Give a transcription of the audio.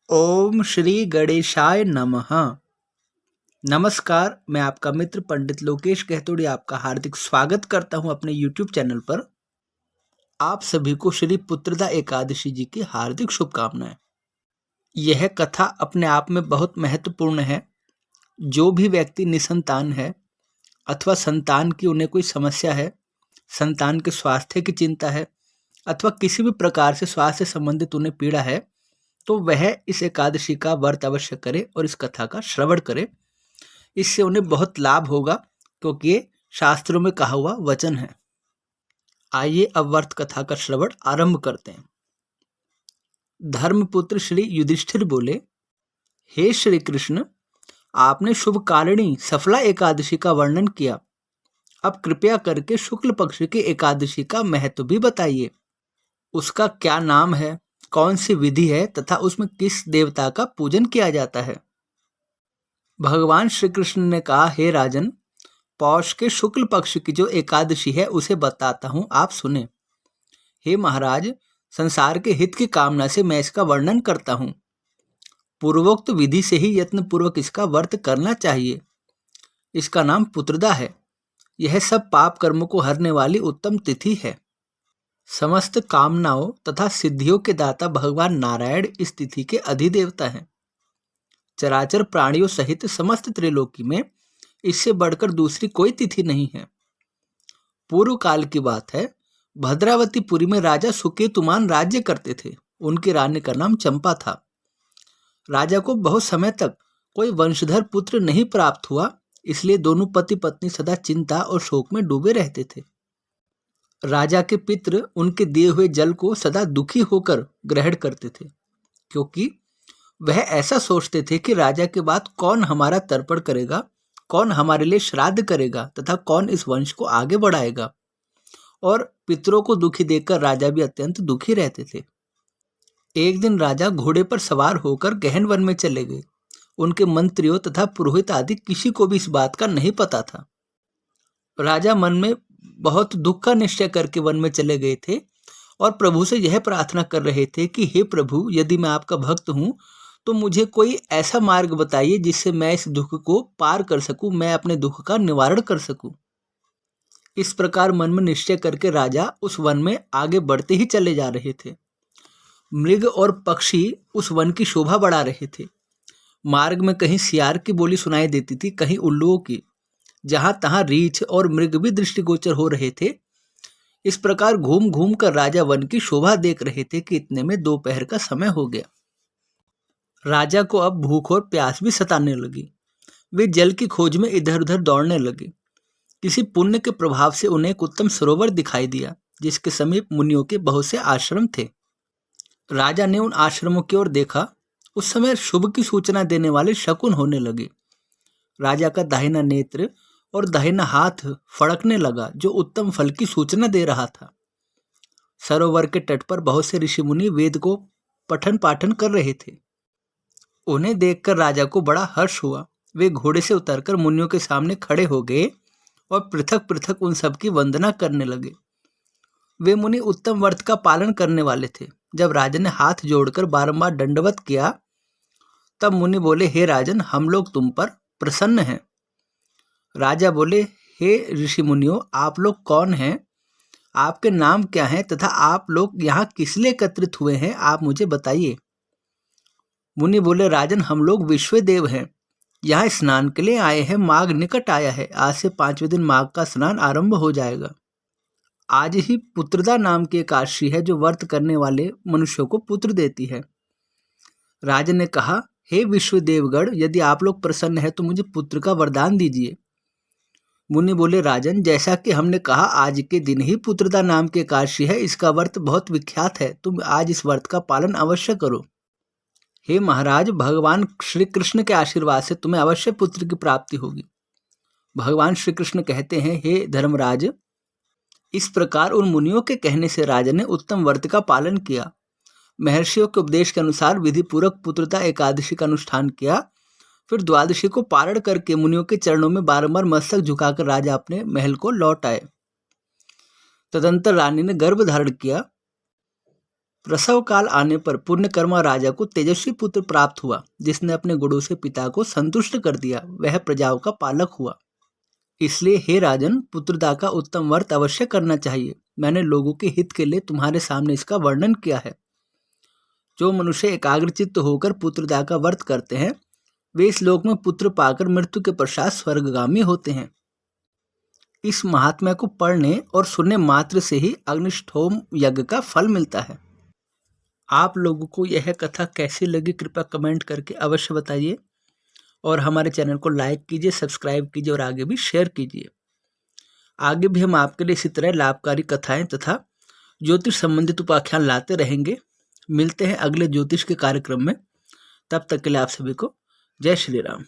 ओम श्री गणेशाय नमः। नमस्कार, मैं आपका मित्र पंडित लोकेश कहतोड़ी आपका हार्दिक स्वागत करता हूं अपने YouTube चैनल पर। आप सभी को श्री पुत्रदा एकादशी जी की हार्दिक शुभकामनाएं। यह कथा अपने आप में बहुत महत्वपूर्ण है। जो भी व्यक्ति निसंतान है अथवा संतान की उन्हें कोई समस्या है, संतान के स्वास्थ्य की चिंता है अथवा किसी भी प्रकार से स्वास्थ्य संबंधित उन्हें पीड़ा है, तो वह इस एकादशी का व्रत अवश्य करे और इस कथा का श्रवण करे। इससे उन्हें बहुत लाभ होगा, क्योंकि ये शास्त्रों में कहा हुआ वचन है। आइए अब व्रत कथा का श्रवण आरंभ करते हैं। धर्मपुत्र श्री युधिष्ठिर बोले, हे श्री कृष्ण, आपने शुभ कारिणी सफला एकादशी का वर्णन किया। अब कृपया करके शुक्ल पक्ष की एकादशी का महत्व भी बताइए। उसका क्या नाम है, कौन सी विधि है तथा उसमें किस देवता का पूजन किया जाता है। भगवान श्री कृष्ण ने कहा, हे राजन, पौष के शुक्ल पक्ष की जो एकादशी है उसे बताता हूँ, आप सुने। हे महाराज, संसार के हित की कामना से मैं इसका वर्णन करता हूँ। पूर्वोक्त विधि से ही यत्न पूर्वक इसका व्रत करना चाहिए। इसका नाम पुत्रदा है। यह सब पाप कर्मों को हरने वाली उत्तम तिथि है। समस्त कामनाओं तथा सिद्धियों के दाता भगवान नारायण इस तिथि के अधिदेवता हैं। चराचर प्राणियों सहित समस्त त्रिलोकी में इससे बढ़कर दूसरी कोई तिथि नहीं है। पूर्व काल की बात है, भद्रावतीपुरी में राजा सुकेतुमान राज्य करते थे। उनकी रानी का नाम चंपा था। राजा को बहुत समय तक कोई वंशधर पुत्र नहीं प्राप्त हुआ, इसलिए दोनों पति पत्नी सदा चिंता और शोक में डूबे रहते थे। राजा के पितृ उनके दिए हुए जल को सदा दुखी होकर ग्रहण करते थे, क्योंकि वह ऐसा सोचते थे कि राजा के बाद कौन हमारा तर्पण करेगा, कौन हमारे लिए श्राद्ध करेगा तथा कौन इस वंश को आगे बढ़ाएगा। और पितरों को दुखी देखकर राजा भी अत्यंत दुखी रहते थे। एक दिन राजा घोड़े पर सवार होकर गहन वन में चले गए। उनके मंत्रियों तथा पुरोहित आदि किसी को भी इस बात का नहीं पता था। राजा मन में बहुत दुख का निश्चय करके वन में चले गए थे और प्रभु से यह प्रार्थना कर रहे थे कि हे प्रभु, यदि मैं आपका भक्त हूँ तो मुझे कोई ऐसा मार्ग बताइए जिससे मैं इस दुख को पार कर सकूं, मैं अपने दुख का निवारण कर सकूं। इस प्रकार मन में निश्चय करके राजा उस वन में आगे बढ़ते ही चले जा रहे थे। मृग और पक्षी उस वन की शोभा बढ़ा रहे थे। मार्ग में कहीं सियार की बोली सुनाई देती थी, कहीं उल्लुओं की। जहां तहां रीछ और मृग भी दृष्टिगोचर हो रहे थे। इस प्रकार घूम घूम कर राजा वन की शोभा देख रहे थे कि इतने में दोपहर का समय हो गया। राजा को अब भूख और प्यास भी सताने लगी। वे जल की खोज में इधर उधर दौड़ने लगे। किसी पुण्य के प्रभाव से उन्हें एक उत्तम सरोवर दिखाई दिया, जिसके समीप मुनियों के बहुत से आश्रम थे। राजा ने उन आश्रमों की ओर देखा। उस समय शुभ की सूचना देने वाले शकुन होने लगे। राजा का दाहिना नेत्र और दाहिना हाथ फड़कने लगा, जो उत्तम फल की सूचना दे रहा था। सरोवर के तट पर बहुत से ऋषि मुनि वेद को पठन पाठन कर रहे थे। उन्हें देखकर राजा को बड़ा हर्ष हुआ। वे घोड़े से उतरकर मुनियों के सामने खड़े हो गए और पृथक पृथक उन सब की वंदना करने लगे। वे मुनि उत्तम व्रत का पालन करने वाले थे। जब राजा ने हाथ जोड़कर बारंबार दंडवत किया, तब मुनि बोले, हे राजन, हम लोग तुम पर प्रसन्न हैं। राजा बोले, हे ऋषि मुनियों, आप लोग कौन हैं, आपके नाम क्या हैं तथा आप लोग यहाँ किस लिए एकत्रित हुए हैं, आप मुझे बताइए। मुनि बोले, राजन, हम लोग विश्वदेव हैं, यहाँ स्नान के लिए आए हैं। माघ निकट आया है। आज से 5वें दिन माघ का स्नान आरंभ हो जाएगा। आज ही पुत्रदा नाम की एकादशी है, जो व्रत करने वाले मनुष्यों को पुत्र देती है। राजा ने कहा, हे विश्वदेवगण, यदि आप लोग प्रसन्न है तो मुझे पुत्र का वरदान दीजिए। मुनि बोले, राजन, जैसा कि हमने कहा, आज के दिन ही पुत्रदा नाम की एकादशी है। इसका व्रत बहुत विख्यात है। तुम आज इस व्रत का पालन अवश्य करो। हे महाराज, भगवान श्री कृष्ण के आशीर्वाद से तुम्हें अवश्य पुत्र की प्राप्ति होगी। भगवान श्री कृष्ण कहते हैं, हे धर्मराज, इस प्रकार उन मुनियों के कहने से राजा ने उत्तम व्रत का पालन किया। महर्षियों के उपदेश के अनुसार विधि पूर्वक पुत्रदा एकादशी का अनुष्ठान किया। फिर द्वादशी को पारण करके मुनियों के चरणों में बारंबार मस्तक झुकाकर राजा अपने महल को लौट आए। तदंतर रानी ने गर्भ धारण किया। प्रसव काल आने पर पुण्यकर्मा राजा को तेजस्वी पुत्र प्राप्त हुआ, जिसने अपने गुणों से पिता को संतुष्ट कर दिया। वह प्रजाओं का पालक हुआ। इसलिए हे राजन, पुत्रदा का उत्तम व्रत अवश्य करना चाहिए। मैंने लोगों के हित के लिए तुम्हारे सामने इसका वर्णन किया है। जो मनुष्य एकाग्रचित्त होकर पुत्रदा का व्रत करते हैं, वे इस लोक में पुत्र पाकर मृत्यु के पश्चात स्वर्गगामी होते हैं। इस महात्म्य को पढ़ने और सुनने मात्र से ही अग्निष्ठोम यज्ञ का फल मिलता है। आप लोगों को यह कथा कैसी लगी, कृपया कमेंट करके अवश्य बताइए और हमारे चैनल को लाइक कीजिए, सब्सक्राइब कीजिए और आगे भी शेयर कीजिए। आगे भी हम आपके लिए इसी तरह लाभकारी कथाएं तथा ज्योतिष संबंधित उपाख्यान लाते रहेंगे। मिलते हैं अगले ज्योतिष के कार्यक्रम में। तब तक के लिए आप सभी को जय श्री राम।